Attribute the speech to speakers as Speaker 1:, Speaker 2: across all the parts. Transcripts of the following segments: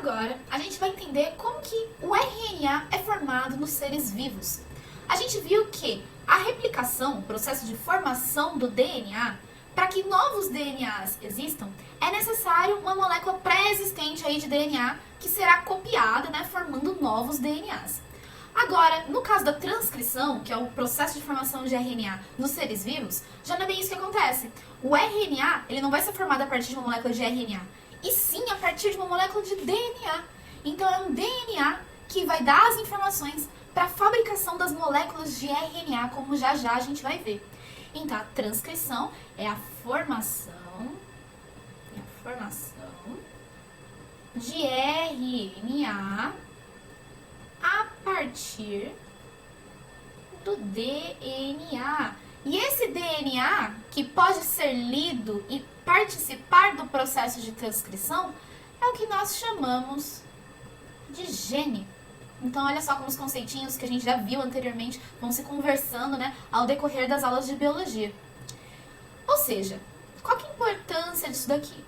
Speaker 1: Agora, a gente vai entender como que o RNA é formado nos seres vivos. A gente viu que a replicação, o processo de formação do DNA, para que novos DNAs existam, é necessário uma molécula pré-existente aí de DNA que será copiada, né, formando novos DNAs. Agora, no caso da transcrição, que é o processo de formação de RNA nos seres vivos, já não é bem isso que acontece. O RNA, ele não vai ser formado a partir de uma molécula de RNA, e sim a partir de uma molécula de DNA. Então é um DNA que vai dar as informações para a fabricação das moléculas de RNA, como já já a gente vai ver. Então a transcrição é a formação de RNA a partir do DNA. E esse DNA, que pode ser lido e participar do processo de transcrição, é o que nós chamamos de gene. Então, olha só como os conceitinhos que a gente já viu anteriormente vão se conversando, né, ao decorrer das aulas de biologia. Ou seja, qual que é a importância disso daqui?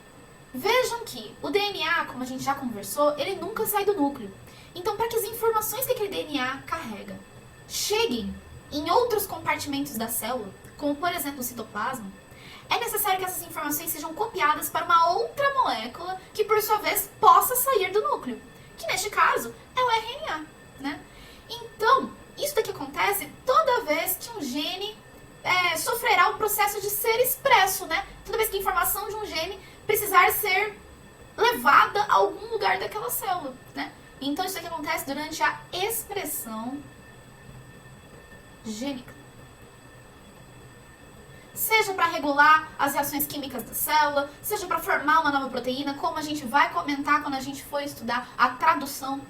Speaker 1: Vejam que o DNA, como a gente já conversou, ele nunca sai do núcleo. Então, para que as informações que aquele DNA carrega cheguem em outros compartimentos da célula, como por exemplo o citoplasma, é necessário que essas informações sejam copiadas para uma outra molécula que, por sua vez, possa sair do núcleo, que neste caso é o RNA, né? Então, isso daqui acontece toda vez que um gene sofrerá o processo de ser expresso, né? Toda vez que a informação de um gene precisar ser levada a algum lugar daquela célula, né? Então, isso aqui acontece durante a expressão gênica. Seja para regular as reações químicas da célula, seja para formar uma nova proteína, como a gente vai comentar quando a gente for estudar a tradução.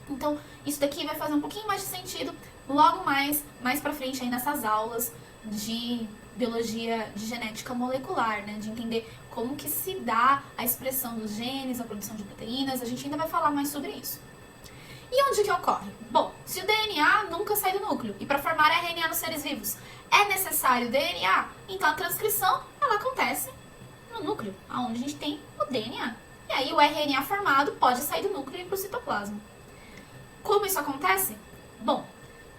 Speaker 1: Então, isso daqui vai fazer um pouquinho mais de sentido logo mais para frente aí nessas aulas de biologia de genética molecular, né? De entender como que se dá a expressão dos genes, a produção de proteínas. A gente ainda vai falar mais sobre isso. E onde que ocorre? Bom, se o DNA nunca sai do núcleo e para formar RNA nos seres vivos é necessário DNA, então a transcrição ela acontece no núcleo, onde a gente tem o DNA. E aí o RNA formado pode sair do núcleo e ir para o citoplasma. Como isso acontece? Bom,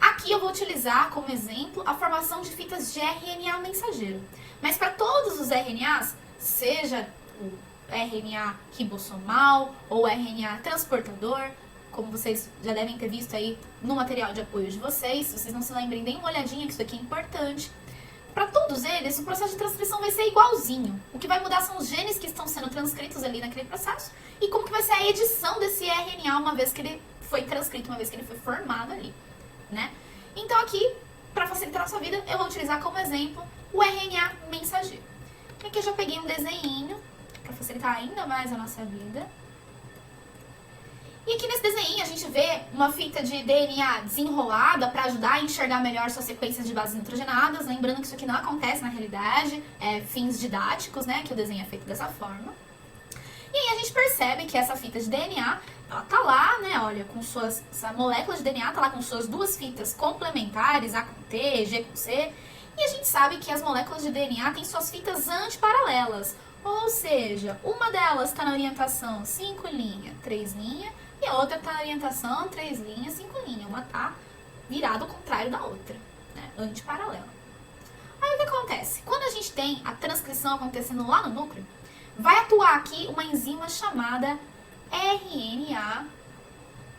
Speaker 1: aqui eu vou utilizar como exemplo a formação de fitas de RNA mensageiro. Mas para todos os RNAs, seja o RNA ribossomal ou RNA transportador, como vocês já devem ter visto aí no material de apoio de vocês, se vocês não se lembrem, deem uma olhadinha que isso aqui é importante. Para todos eles, o processo de transcrição vai ser igualzinho. O que vai mudar são os genes que estão sendo transcritos ali naquele processo e como que vai ser a edição desse RNA uma vez que ele foi transcrito, uma vez que ele foi formado ali, né? Então aqui, para facilitar a nossa vida, eu vou utilizar como exemplo o RNA mensageiro. Aqui eu já peguei um desenhinho para facilitar ainda mais a nossa vida. E aqui nesse desenho a gente vê uma fita de DNA desenrolada para ajudar a enxergar melhor suas sequências de bases nitrogenadas. Lembrando que isso aqui não acontece na realidade, é fins didáticos, né, que o desenho é feito dessa forma. E aí a gente percebe que essa fita de DNA, ela tá lá, né, olha, com essa molécula de DNA tá lá com suas duas fitas complementares, A com T, G com C. E a gente sabe que as moléculas de DNA têm suas fitas antiparalelas. Ou seja, uma delas está na orientação 5', 3', e a outra está na orientação 3', 5'. Uma está virada ao contrário da outra, né? Antiparalela. Aí o que acontece? Quando a gente tem a transcrição acontecendo lá no núcleo, vai atuar aqui uma enzima chamada RNA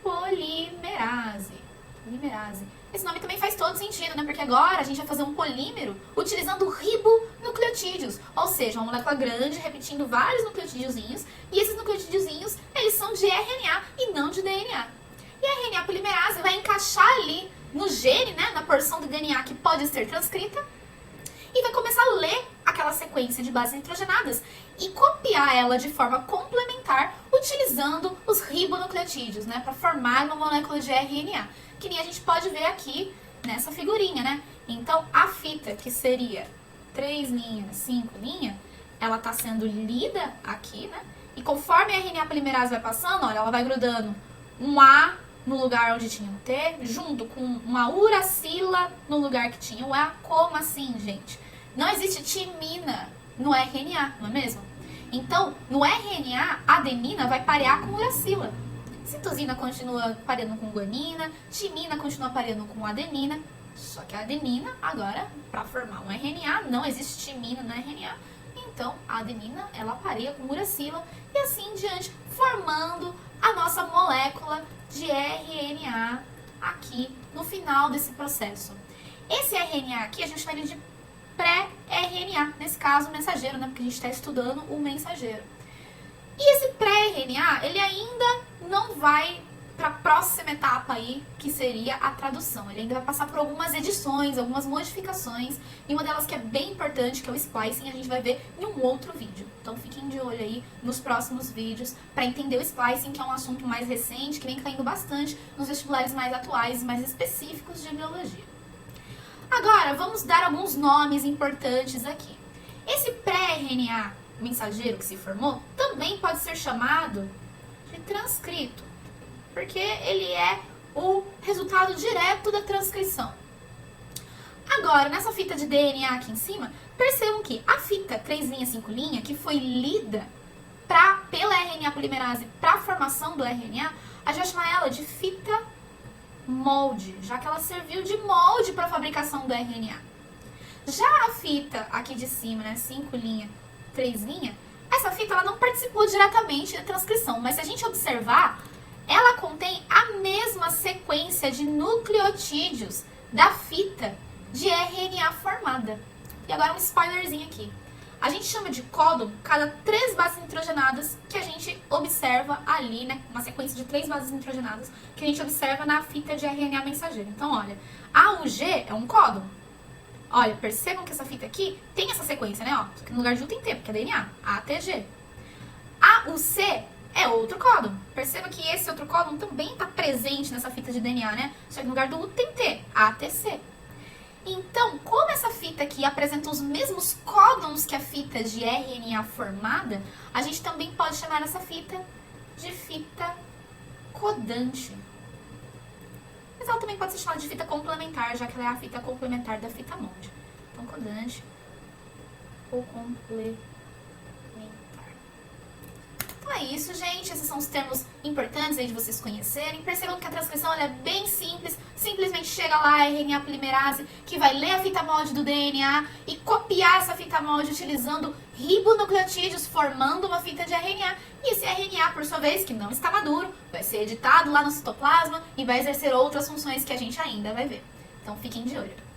Speaker 1: polimerase. Esse nome também faz todo sentido, né? Porque agora a gente vai fazer um polímero utilizando ribonucleotídeos, ou seja, uma molécula grande repetindo vários nucleotídeozinhos, e esses nucleotídeozinhos, eles são de RNA e não de DNA. E a RNA polimerase vai encaixar ali no gene, né, na porção do DNA que pode ser transcrita, e vai começar a ler aquela sequência de bases nitrogenadas e copiar ela de forma complementar utilizando os ribonucleotídeos, né, para formar uma molécula de RNA, que nem a gente pode ver aqui nessa figurinha, né? Então, a fita que seria 3', 5', ela está sendo lida aqui, né? E conforme a RNA polimerase vai passando, olha, ela vai grudando um A no lugar onde tinha um T, junto com uma uracila no lugar que tinha o A. Como assim, gente? Não existe timina no RNA, não é mesmo? Então, no RNA, a adenina vai parear com uracila. Citosina continua pareando com guanina, timina continua pareando com adenina, só que a adenina agora, para formar um RNA, não existe timina no RNA, então a adenina ela pareia com uracila e assim em diante, formando a nossa molécula de RNA aqui no final desse processo. Esse RNA aqui a gente chama de pré-RNA, nesse caso mensageiro, né, porque a gente está estudando o mensageiro. E esse pré-RNA, ele ainda não vai para a próxima etapa aí, que seria a tradução. Ele ainda vai passar por algumas edições, algumas modificações, e uma delas que é bem importante, que é o splicing, a gente vai ver em um outro vídeo. Então fiquem de olho aí nos próximos vídeos para entender o splicing, que é um assunto mais recente, que vem caindo bastante nos vestibulares mais atuais, mais específicos de biologia. Agora, vamos dar alguns nomes importantes aqui. Esse pré-RNA mensageiro que se formou também pode ser chamado de transcrito, porque ele é o resultado direto da transcrição. Agora, nessa fita de DNA aqui em cima, percebam que a fita 3', 5', que foi lida pela RNA polimerase para a formação do RNA, a gente vai chamar ela de fita molde, já que ela serviu de molde para a fabricação do RNA. Já a fita aqui de cima, né, 5', 3', essa fita ela não participou diretamente da transcrição, mas se a gente observar, ela contém a mesma sequência de nucleotídeos da fita de RNA formada. E agora um spoilerzinho aqui. A gente chama de códon cada 3 bases nitrogenadas que a gente observa ali, né? Uma sequência de 3 bases nitrogenadas que a gente observa na fita de RNA mensageiro. Então, olha, AUG é um códon. Olha, percebam que essa fita aqui tem essa sequência, né? Ó, só que no lugar de U tem T, porque é DNA. ATG. AUC é outro códon. Perceba que esse outro códon também está presente nessa fita de DNA, né? Só que no lugar do U tem T, ATC. Então, como essa fita aqui apresenta os mesmos códons que a fita de RNA formada, a gente também pode chamar essa fita de fita codante. Mas ela também pode ser chamada de fita complementar, já que ela é a fita complementar da fita molde. Então, codante ou complementar. Então é isso, gente. Esses são os termos importantes aí de vocês conhecerem. Percebam que a transcrição ela é bem simples. Simplesmente chega lá a RNA polimerase, que vai ler a fita molde do DNA e copiar essa fita molde utilizando ribonucleotídeos, formando uma fita de RNA. E esse RNA, por sua vez, que não está maduro, vai ser editado lá no citoplasma e vai exercer outras funções que a gente ainda vai ver. Então fiquem de olho.